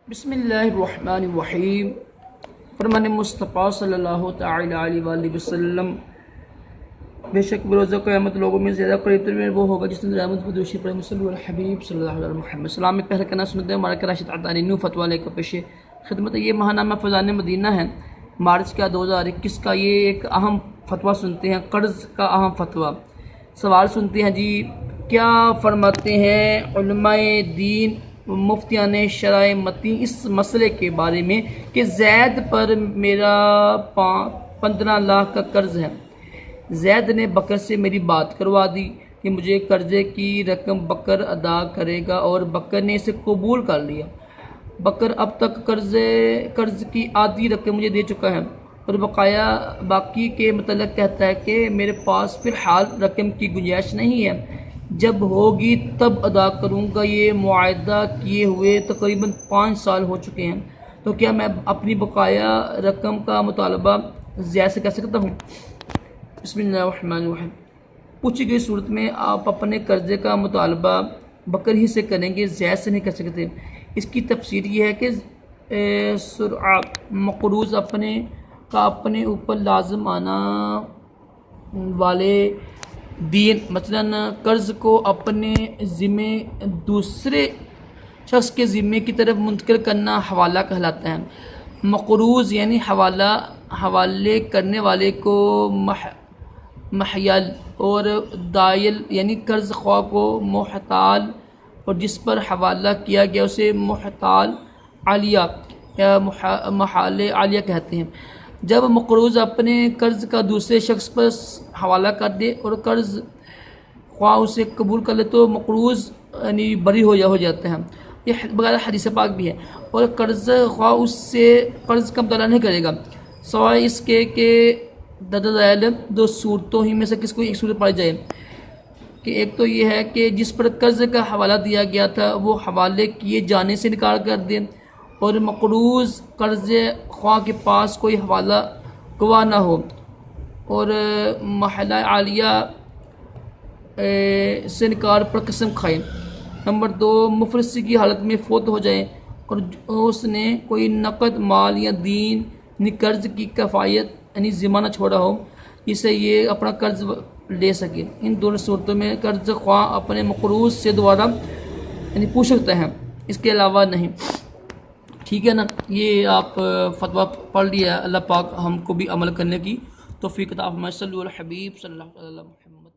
بسم اللہ الرحمن الرحیم۔ فرمان مصطفیٰ صلی اللہ تعالی علیہ وآلہ وسلم، بے شک بروز قیامت لوگوں میں زیادہ قریب ترین وہ ہوگا جس نے رحمت بدوشی پڑھے صلی اللہ حبیب صلی اللہ علیہ محمد سلام میں پہل کرنا سنتے ہیں ہمارا راشد عطانی نیو فتویٰ لے کر پیش خدمت۔ یہ ماہنامہ فیضان مدینہ ہے، مارچ کا 2021 کا۔ یہ ایک اہم فتویٰ سنتے ہیں، قرض کا اہم فتویٰ۔ سوال سنتے ہیں جی، کیا فرماتے ہیں علماء دین مفتیان شرع متی اس مسئلے کے بارے میں کہ زید پر میرا 15 لاکھ کا قرض ہے۔ زید نے بکر سے میری بات کروا دی کہ مجھے قرضے کی رقم بکر ادا کرے گا، اور بکر نے اسے قبول کر لیا۔ بکر اب تک قرض کی آدھی رقم مجھے دے چکا ہے، اور باقی کے متعلق کہتا ہے کہ میرے پاس فی الحال رقم کی گنجائش نہیں ہے، جب ہوگی تب ادا کروں گا۔ یہ معاہدہ کیے ہوئے تقریباً 5 سال ہو چکے ہیں، تو کیا میں اپنی بقایا رقم کا مطالبہ زید سے کر سکتا ہوں؟ بسم اللہ الرحمن الرحیم۔ پوچھی گئی صورت میں آپ اپنے قرضے کا مطالبہ بکر ہی سے کریں گے، زید سے نہیں کر سکتے۔ اس کی تفسیر یہ ہے کہ مقروض اپنے اوپر لازم آنا والے دین، مثلا قرض کو اپنے ذمے دوسرے شخص کے ذمے کی طرف منتقل کرنا حوالہ کہلاتا ہے۔ مقروض یعنی حوالے کرنے والے کو محیل، اور دائل یعنی قرض خواہ کو محتال، اور جس پر حوالہ کیا گیا اسے محتال عالیہ یا محال عالیہ کہتے ہیں۔ جب مقروض اپنے قرض کا دوسرے شخص پر حوالہ کر دے اور قرض خواہ اسے قبول کر لے تو مقروض یعنی بری ہو جاتا ہے۔ یہ بغیر حدیث پاک بھی ہے، اور قرض خواہ اس سے قرض کا مطالبہ نہیں کرے گا سوائے اس کے کہ ددائل 2 صورتوں ہی میں سے کس کو ایک صورت پائی جائے، کہ ایک تو یہ ہے کہ جس پر قرض کا حوالہ دیا گیا تھا وہ حوالے کیے جانے سے انکار کر دے، اور مقروض قرض خواہ کے پاس کوئی حوالہ گواہ نہ ہو، اور محلہ عالیہ سے انکار پر قسم کھائے۔ نمبر 2، مفلسی کی حالت میں فوت ہو جائے اور اس نے کوئی نقد مال یا دین یعنی قرض کی کفایت یعنی ذمہ نہ چھوڑا ہو جس سے یہ اپنا قرض لے سکے۔ ان دونوں صورتوں میں قرض خواہ اپنے مقروض سے دوبارہ یعنی پوچھ سکتا ہے، اس کے علاوہ نہیں۔ ٹھیک ہے نا، یہ آپ فتویٰ پڑھ لیا۔ اللہ پاک ہم کو بھی عمل کرنے کی توفیق عطا فرمائے۔ صلی اللہ علیہ حبیب صلی اللہ علیہ محمد۔